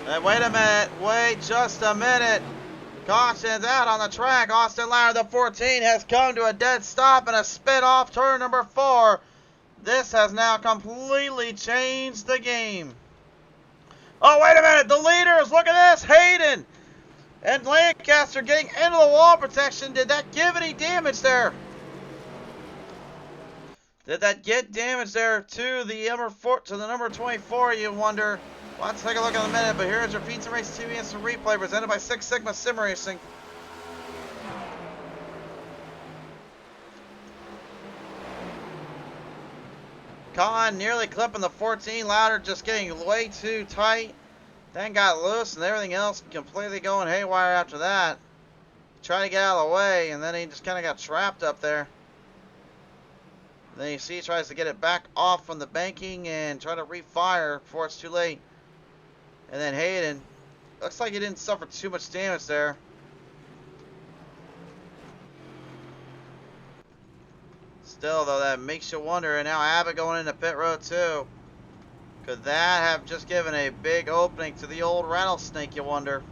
B: Hey, wait a minute, wait just a minute. Caution's out on the track. Austin Lyer, the 14, has come to a dead stop and a spin off turn number 4. This has now completely changed the game. Oh, wait a minute. The leaders. Look at this. Hayden and Lancaster getting into the wall protection. Did that give any damage there? Did that get damage there to the number 24, you wonder? Well, let's take a look in a minute. But here's your Pizza Race TV Instant Replay presented by Six Sigma Sim Racing. Con nearly clipping the 14, Louder just getting way too tight. Then got loose and everything else completely going haywire after that. Trying to get out of the way, and then he just kind of got trapped up there. Then you see he tries to get it back off from the banking and try to refire before it's too late. And then Hayden, looks like he didn't suffer too much damage there. Still, though, that makes you wonder. And now Abbott going into pit road, too. Could that have just given a big opening to the old rattlesnake, you wonder?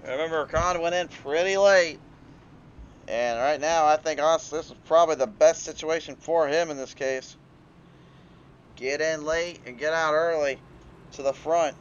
B: Remember, Khan went in pretty late. And right now, I think, honestly, this is probably the best situation for him in this case. Get in late and get out early to the front.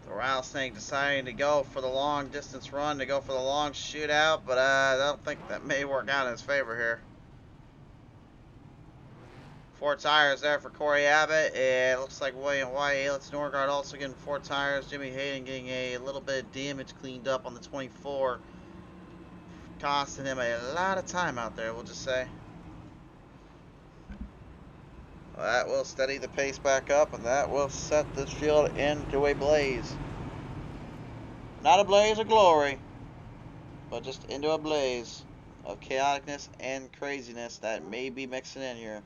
B: Rattlesnake deciding to go for the long distance run, to go for the long shootout, but I don't think that may work out in his favor here. 4 tires there for Corey Abbott, and it looks like William White, Alex Norgard also getting 4 tires. Jimmy Hayden getting a little bit of damage cleaned up on the 24. costing him a lot of time out there, we'll just say. Well, that will steady the pace back up, and that will set this field into a blaze. Not a blaze of glory, but just into a blaze of chaoticness and craziness that may be mixing in here.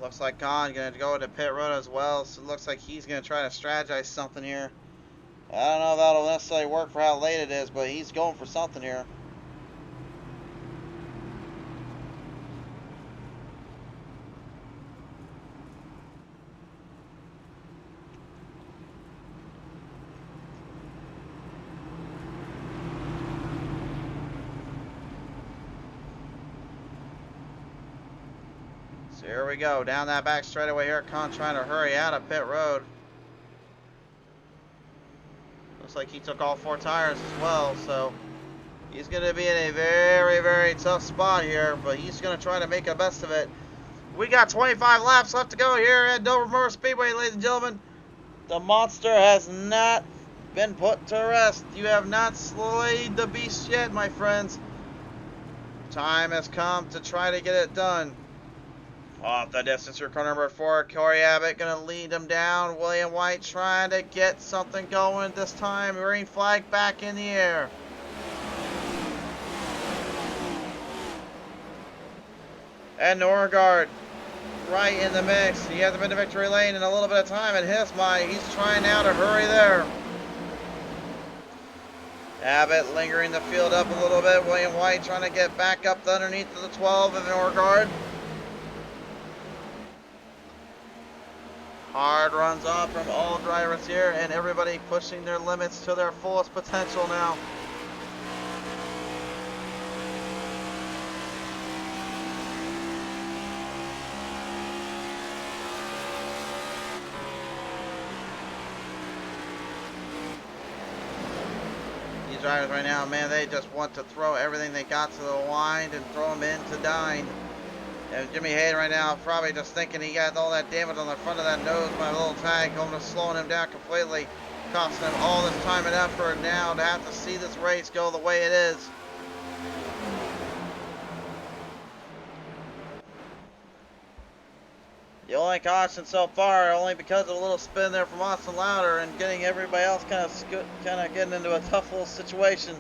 B: Looks like Khan going to go into pit road as well, so it looks like he's going to try to strategize something here. I don't know if that'll necessarily work for how late it is, but he's going for something here. So here we go, down that back straightaway here. Khan trying to hurry out of pit road. Looks like he took all 4 tires as well, so he's going to be in a very, very tough spot here, but he's going to try to make the best of it. We got 25 laps left to go here at Dover Motor Speedway, ladies and gentlemen. The monster has not been put to rest. You have not slayed the beast yet, my friends. Time has come to try to get it done. Off the distance here, car number 4, Corey Abbott going to lead him down. William White trying to get something going this time. Green flag back in the air. And Norgard right in the mix. He hasn't been to victory lane in a little bit of time in his mind. He's trying now to hurry there. Abbott lingering the field up a little bit. William White trying to get back up to underneath the 12 of Norgard. Hard runs off from all drivers here, and everybody pushing their limits to their fullest potential now. These drivers right now, man, they just want to throw everything they got to the wind and throw them in to dine. And Jimmy Hayden right now probably just thinking he got all that damage on the front of that nose by a little tag, going to slowing him down completely, costing him all this time and effort now to have to see this race go the way it is. The only caution so far, only because of a little spin there from Austin Lauder and getting everybody else kind of getting into a tough little situation.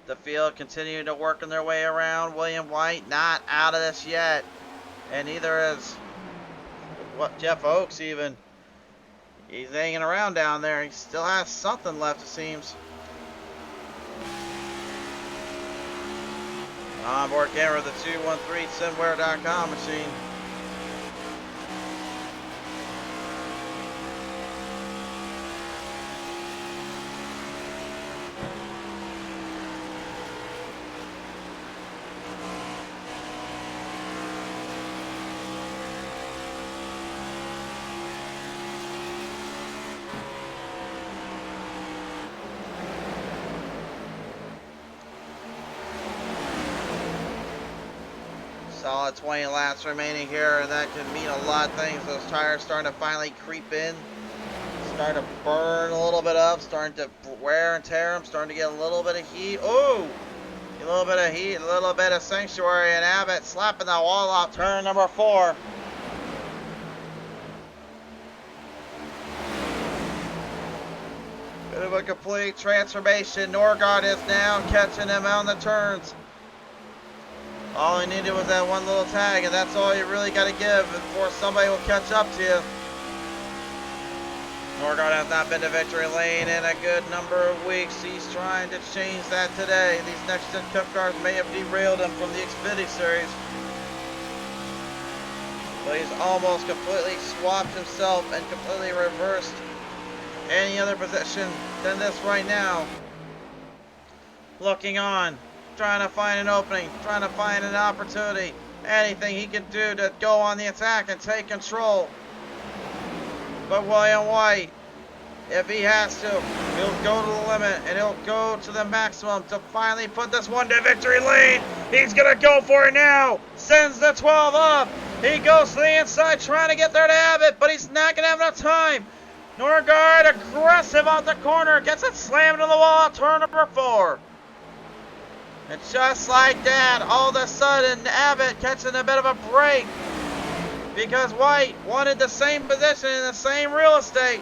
B: The field continuing to working their way around. William White not out of this yet, and neither is Jeff Oakes even. He's hanging around down there. He still has something left, it seems. Onboard camera, the 213simware.com machine. Solid 20 laps remaining here, and that can mean a lot of things. Those tires starting to finally creep in, starting to burn a little bit up, starting to wear and tear them, starting to get a little bit of heat. Oh, a little bit of heat, a little bit of sanctuary, and Abbott slapping the wall off turn number 4. Bit of a complete transformation. Norgard is now catching him on the turns. All he needed was that one little tag, and that's all you really got to give before somebody will catch up to you. Norgard has not been to victory lane in a good number of weeks. He's trying to change that today. These next-gen Cup cars may have derailed him from the Xfinity Series. But he's almost completely swapped himself and completely reversed any other position than this right now. Looking on, trying to find an opening, trying to find an opportunity. Anything he can do to go on the attack and take control. But William White, if he has to, he'll go to the limit and he'll go to the maximum to finally put this one to victory lane. He's going to go for it now. Sends the 12 up. He goes to the inside trying to get there to Abbott, but he's not going to have enough time. Norgard aggressive out the corner. Gets it slammed to the wall. Turn number 4. And just like that, all of a sudden, Abbott catching a bit of a break. Because White wanted the same position in the same real estate.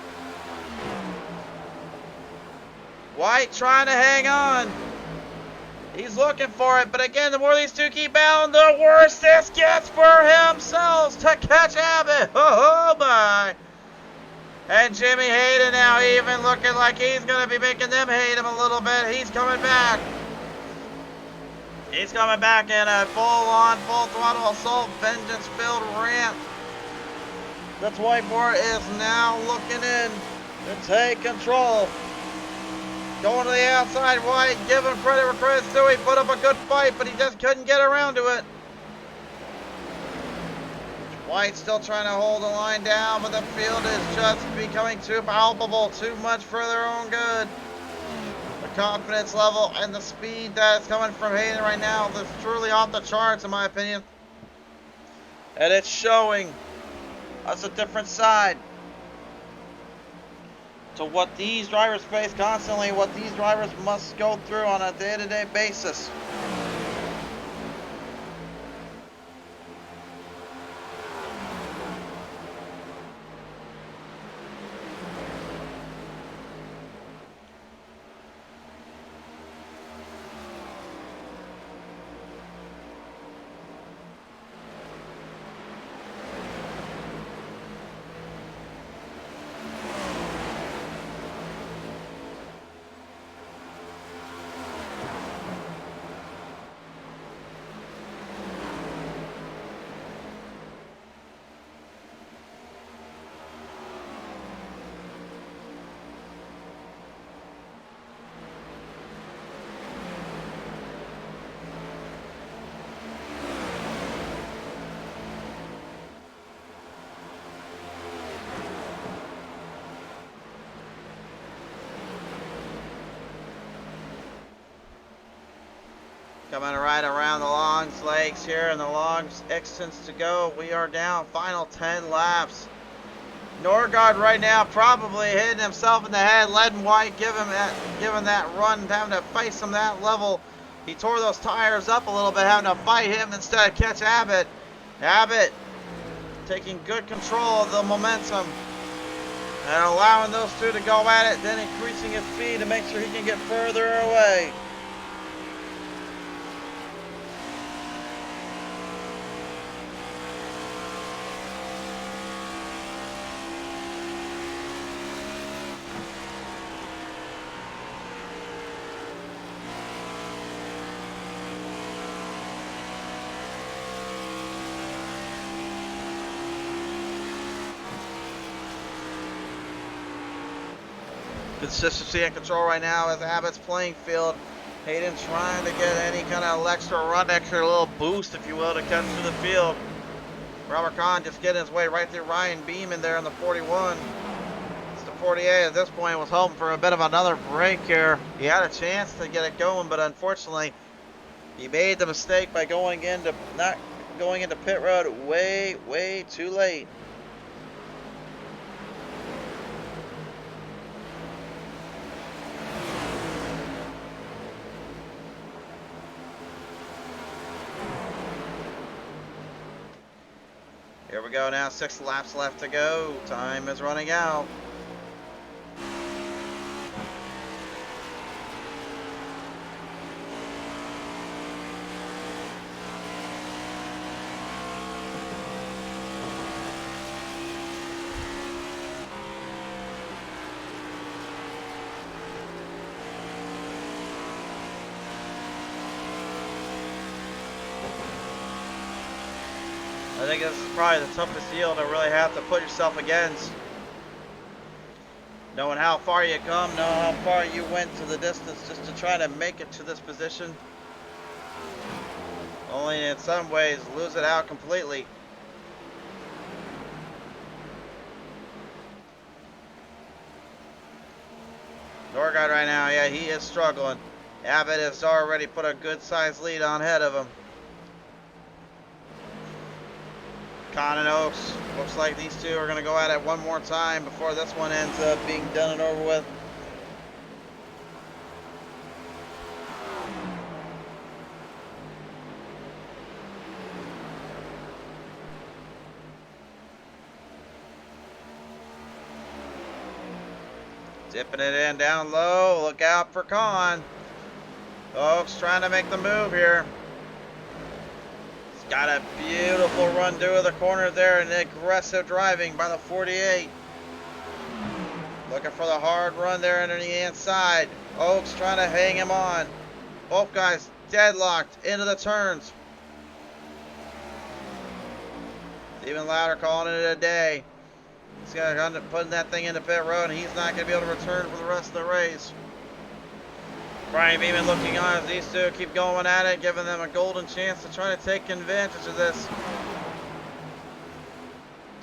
B: White trying to hang on. He's looking for it, but again, the more these two keep battling, the worse this gets for themselves to catch Abbott. Oh my. And Jimmy Hayden now even looking like he's going to be making them hate him a little bit. He's coming back. He's coming back in a full-on, full-throttle assault, vengeance-filled rant. The whiteboard is now looking in to take control. Going to the outside, White, give him credit where credit's due. He put up a good fight, but he just couldn't get around to it. White still trying to hold the line down, but the field is just becoming too palpable, too much for their own good. The confidence level and the speed that is coming from Hayden right now is truly off the charts, in my opinion. And it's showing us a different side to what these drivers face constantly, what these drivers must go through on a day-to-day basis. Coming right around the long legs here and the long extents to go. We are down final 10 laps. Norgard right now probably hitting himself in the head, letting White give him that run, having to face him that level. He tore those tires up a little bit, having to fight him instead of catch Abbott. Abbott taking good control of the momentum and allowing those two to go at it, then increasing his speed to make sure he can get further away. Consistency and control right now is Abbott's playing field. Hayden trying to get any kind of extra run, extra little boost, if you will, to cut through the field. Robert Kahn just getting his way right through Ryan Beeman there in the 41. It's the 48 at this point. Was hoping for a bit of another break here. He had a chance to get it going, but unfortunately, he made the mistake by not going into pit road way too late. Here we go now, 6 laps left to go. Time is running out. think this is probably the toughest deal to really have to put yourself against. Knowing how far you come, knowing how far you went to the distance just to try to make it to this position. Only in some ways lose it out completely. Norgard right now, yeah, he is struggling. Abbott has already put a good sized lead on ahead of him. Con and Oaks, looks like these two are going to go at it one more time before this one ends up being done and over with. Dipping it in down low. Look out for Con. Oaks trying to make the move here. He's got a beautiful run through the corner there and aggressive driving by the 48. Looking for the hard run there under the inside. Oaks trying to hang him on. Both guys deadlocked into the turns. Even louder calling it a day. He's got to end up putting that thing into pit road, and he's not going to be able to return for the rest of the race. Brian Beeman looking on as these two keep going at it, giving them a golden chance to try to take advantage of this.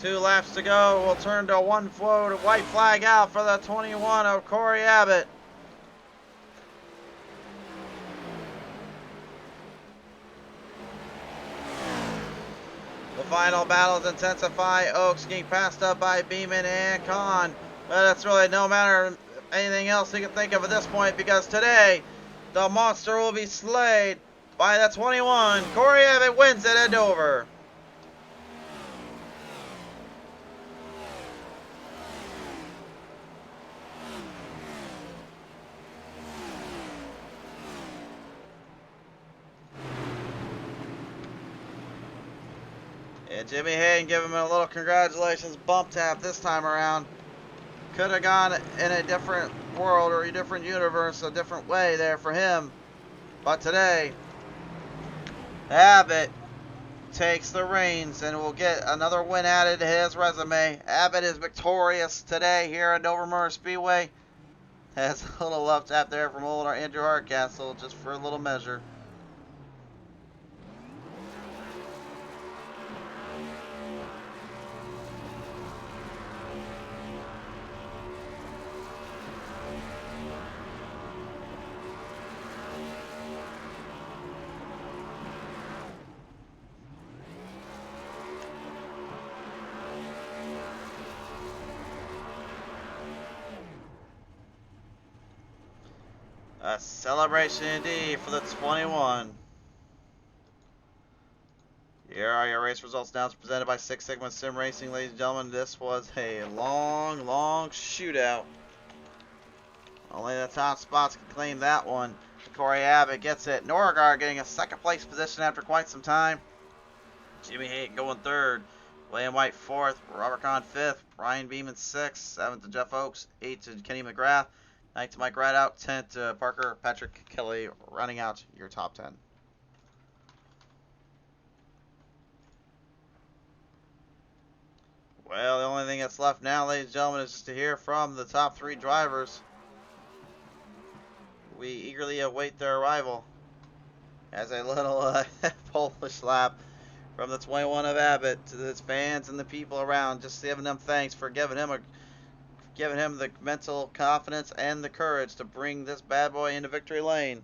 B: 2 laps to go. We'll turn to one float. White flag out for the 21 of Corey Abbott. The final battles intensify. Oaks getting passed up by Beeman and Con. But it's really no matter anything else you can think of at this point, because today the monster will be slayed by the 21. Corey Abbott wins it at Dover. And Jimmy Hayden giving him a little congratulations bump tap this time around. Could have gone in a different world or a different universe, a different way there for him. But today, Abbott takes the reins and will get another win added to his resume. Abbott is victorious today here at Dover Motor Speedway. Has a little love tap there from old Andrew Hardcastle just for a little measure. A celebration indeed for the 21. Here are your race results now. It's presented by Six Sigma Sim Racing, ladies and gentlemen. This was a long shootout. Only the top spots can claim that one. Corey Abbott gets it. Norgard getting a second place position after quite some time. Jimmy Hayden going third. William White fourth. Robert Kahn fifth. Brian Beeman sixth. Seventh to Jeff Oaks. Eighth to Kenny McGrath. 9th to Mike Rideout, 10th to Parker Patrick Kelly, running out your top 10. Well, the only thing that's left now, ladies and gentlemen, is just to hear from the top 3 drivers. We eagerly await their arrival as a little Polish lap from the 21 of Abbott to his fans and the people around, just giving them thanks for giving him the mental confidence and the courage to bring this bad boy into victory lane.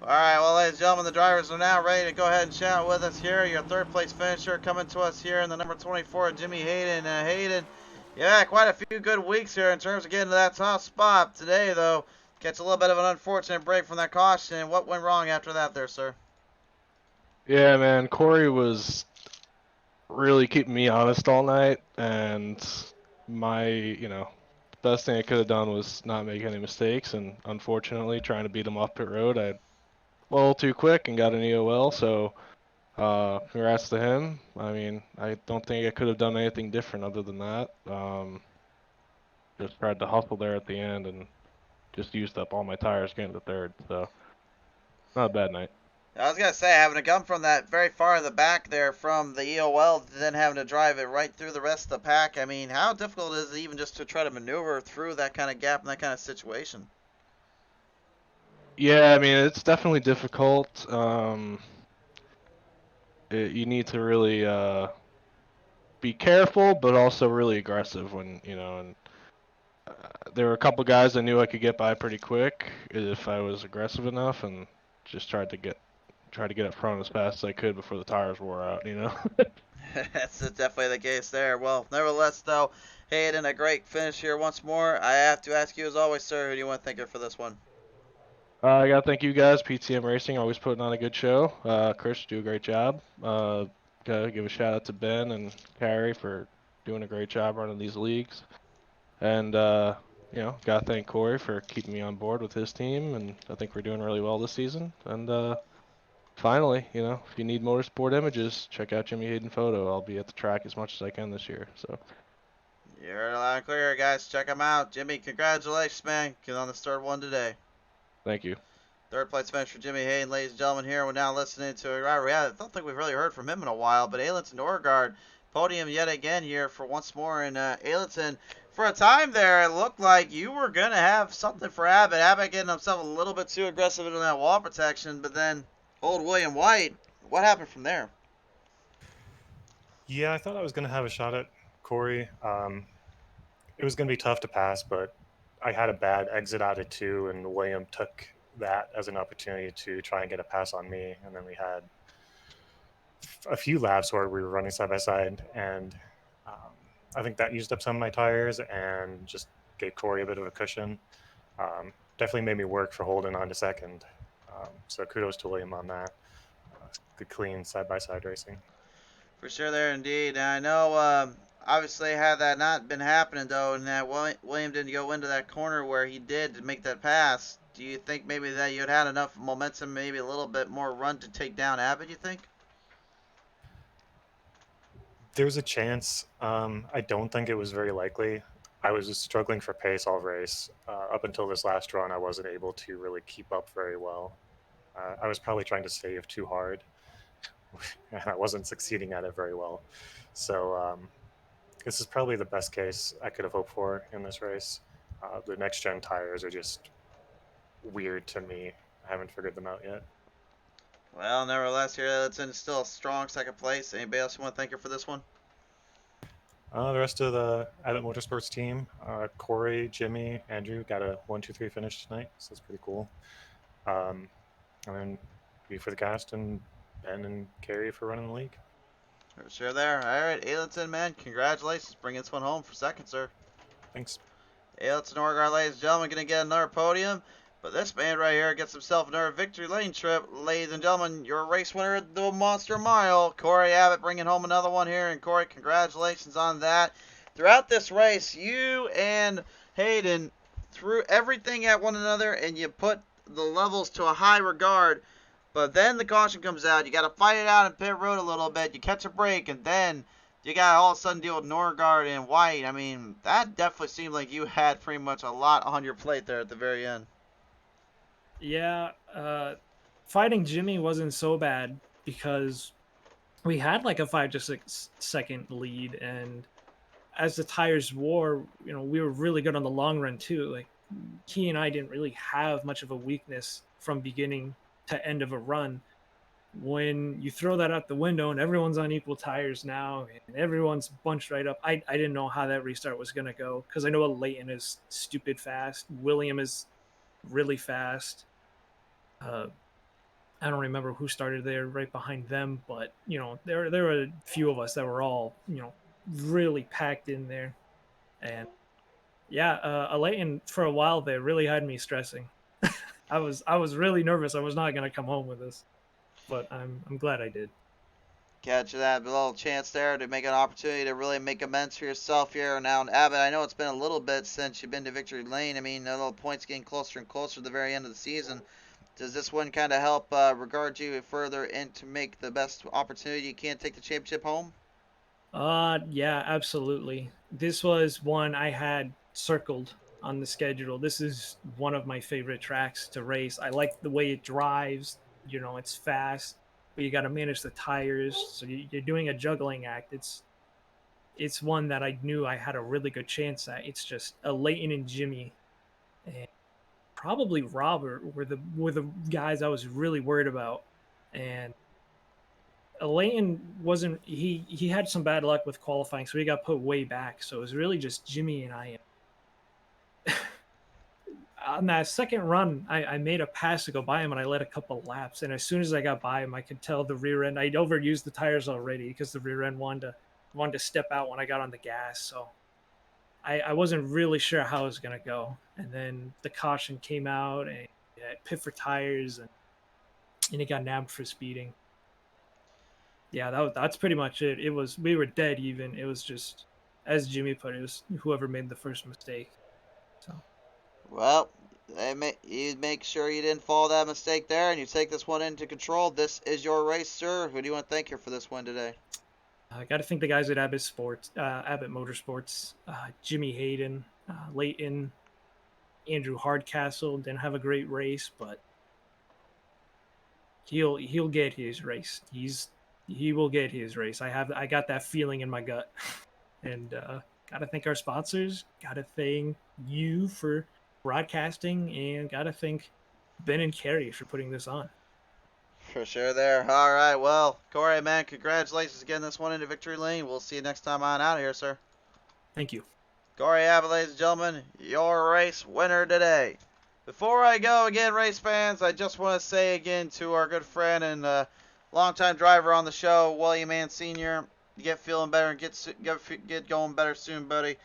B: Alright, well, ladies and gentlemen, the drivers are now ready to go ahead and chat with us here. Your third place finisher coming to us here in the number 24, Jimmy Hayden. Hayden, yeah, quite a few good weeks here in terms of getting to that top spot. Today, though, catch a little bit of an unfortunate break from that caution. What went wrong after that there, sir?
C: Yeah, man, Corey was really keeping me honest all night. And the best thing I could have done was not make any mistakes. And unfortunately, trying to beat him off pit road, I a little too quick and got an EOL. So congrats to him. I mean, I don't think I could have done anything different other than that. Just tried to hustle there at the end and just used up all my tires getting to third. So not a bad night.
B: I was gonna say, having to come from that very far in the back there from the EOL, then having to drive it right through the rest of the pack. I mean, how difficult is it even just to try to maneuver through that kind of gap and that kind of situation?
C: Yeah, I mean it's definitely difficult. You need to really be careful, but also really aggressive when and there were a couple guys I knew I could get by pretty quick if I was aggressive enough and just tried to get up front as fast as I could before the tires wore out.
B: That's definitely the case there. Well, nevertheless, though, Hayden, a great finish here once more. I have to ask you, as always, sir, who do you want to thank for this one?
C: I gotta thank you guys, PTM Racing, always putting on a good show. Chris, do a great job. Gotta give a shout out to Ben and Carrie for doing a great job running these leagues. And gotta thank Corey for keeping me on board with his team, and I think we're doing really well this season. And finally, if you need motorsport images, check out Jimmy Hayden Photo. I'll be at the track as much as I can this year. So
B: You're loud and clear, guys. Check him out. Jimmy, congratulations, man. Get on the third one today.
C: thank you.
B: Third place finish for Jimmy Hayden, ladies and gentlemen. Here we're now listening to a rivalry. I don't think we've really heard from him in a while, but Ailton Norgard podium yet again here for once more. And Ailton, for a time there, it looked like you were going to have something for Abbott. Abbott getting himself a little bit too aggressive in that wall protection, but then old William White, what happened from there?
D: Yeah, I thought I was going to have a shot at Corey. It was going to be tough to pass, but I had a bad exit out of two, and William took that as an opportunity to try and get a pass on me. And then we had a few laps where we were running side by side, and I think that used up some of my tires and just gave Corey a bit of a cushion. Definitely made me work for holding on to second. So kudos to William on that. Good, clean side by side racing.
B: For sure there indeed. And I know, obviously, had that not been happening, though, and that William didn't go into that corner where he did to make that pass, do you think maybe that you'd had enough momentum, maybe a little bit more run to take down Abbott, you think?
D: There's a chance. I don't think it was very likely. I was just struggling for pace all race. Up until this last run, I wasn't able to really keep up very well. I was probably trying to save too hard, and I wasn't succeeding at it very well. So this is probably the best case I could have hoped for in this race. The next gen tires are just weird to me. I haven't figured them out yet.
B: Well, nevertheless, here it's in still a strong second place. Anybody else you want to thank you for this one?
D: The rest of the Abbott Motorsports team, Corey, Jimmy, Andrew got a 1-2-3 finish tonight, so that's pretty cool. And then B for the cast and Ben and Carrie for running the league.
B: For sure there. All right, Ailton, man, congratulations. Bring this one home for second, sir.
D: Thanks.
B: Ailton Norgard, ladies and gentlemen, going to get another podium. But this man right here gets himself another victory lane trip. Ladies and gentlemen, your race winner at the Monster Mile, Corey Abbott, bringing home another one here. And Corey, congratulations on that. Throughout this race, you and Hayden threw everything at one another, and you put the levels to a high regard. But then the caution comes out. You got to fight it out in pit road a little bit. You catch a break, and then you got all of a sudden deal with Norgard and White. I mean, that definitely seemed like you had pretty much a lot on your plate there at the very end.
E: Yeah, fighting Jimmy wasn't so bad because we had like a 5 to 6 second lead, and as the tires wore, we were really good on the long run too. Like he and I didn't really have much of a weakness from beginning to end of a run. When you throw that out the window and everyone's on equal tires now and everyone's bunched right up, I didn't know how that restart was gonna go because I know Leighton is stupid fast. William is really fast. I don't remember who started there right behind them, but there were a few of us that were all really packed in there, and yeah, Leighton for a while there really had me stressing. I was really nervous. I was not gonna come home with this, but I'm glad I did.
B: catch that little chance there to make an opportunity to really make amends for yourself here. Now, Abbott, I know it's been a little bit since you've been to victory lane. I mean, the little points getting closer and closer to the very end of the season. Does this one kind of help regard you further and to make the best opportunity you can take the championship home?
E: Yeah, absolutely. This was one I had circled on the schedule. This is one of my favorite tracks to race. I like the way it drives. You know, it's fast, but you got to manage the tires. So you're doing a juggling act. It's one that I knew I had a really good chance at. It's just Leighton and Jimmy, and probably Robert were the guys I was really worried about. And Layton wasn't he had some bad luck with qualifying, so he got put way back. So it was really just Jimmy and I. On that second run, I made a pass to go by him, and I led a couple laps. And as soon as I got by him, I could tell the rear end. I'd overused the tires already because the rear end wanted to step out when I got on the gas. So I wasn't really sure how it was gonna go. And then the caution came out, and I pit for tires, and it got nabbed for speeding. Yeah, that's pretty much it. We were dead even. It was just, as Jimmy put it, was whoever made the first mistake. So
B: Well, you make sure you didn't follow that mistake there, and you take this one into control. This is your race, sir. Who do you want to thank here for this win today?
E: I got to thank the guys at Abbott Motorsports, Jimmy Hayden, Leighton, Andrew Hardcastle. Didn't have a great race, but he'll get his race. He will get his race. I got that feeling in my gut. And gotta thank our sponsors. Gotta thank you for broadcasting, and gotta thank Ben and Carrie for putting this on.
B: For sure there. All right, well, Corey, man, congratulations again this one into victory lane. We'll see you next time on out of here, sir.
E: Thank you.
B: Corey Abbott, ladies and gentlemen, your race winner today. Before I go again, race fans, I just want to say again to our good friend and longtime driver on the show, William Mann Sr., get feeling better and get going better soon, buddy.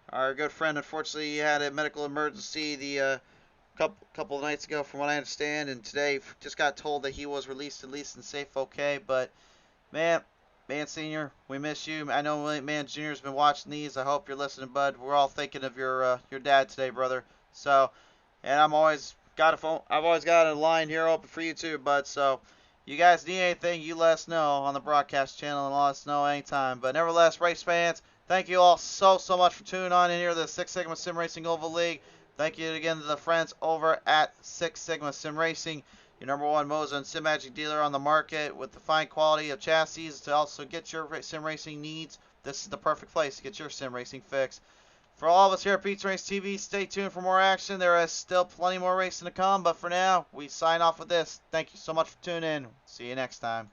B: Our good friend, unfortunately, he had a medical emergency the couple of nights ago, from what I understand, and today just got told that he was released at least and safe, okay. But man Senior, we miss you. I know Man Junior's been watching these. I hope you're listening, bud. We're all thinking of your dad today, brother. So, and I've always got a line here open for you too, bud. So, you guys need anything, you let us know on the broadcast channel and let us know anytime. But nevertheless, race fans, thank you all so much for tuning on in here to the Six Sigma Sim Racing Oval League. Thank you again to the friends over at Six Sigma Sim Racing, your number one Moza and Sim Magic dealer on the market with the fine quality of chassis to also get your sim racing needs. This is the perfect place to get your sim racing fix. For all of us here at Pizza Race TV, stay tuned for more action. There is still plenty more racing to come, but for now, we sign off with this. Thank you so much for tuning in. See you next time.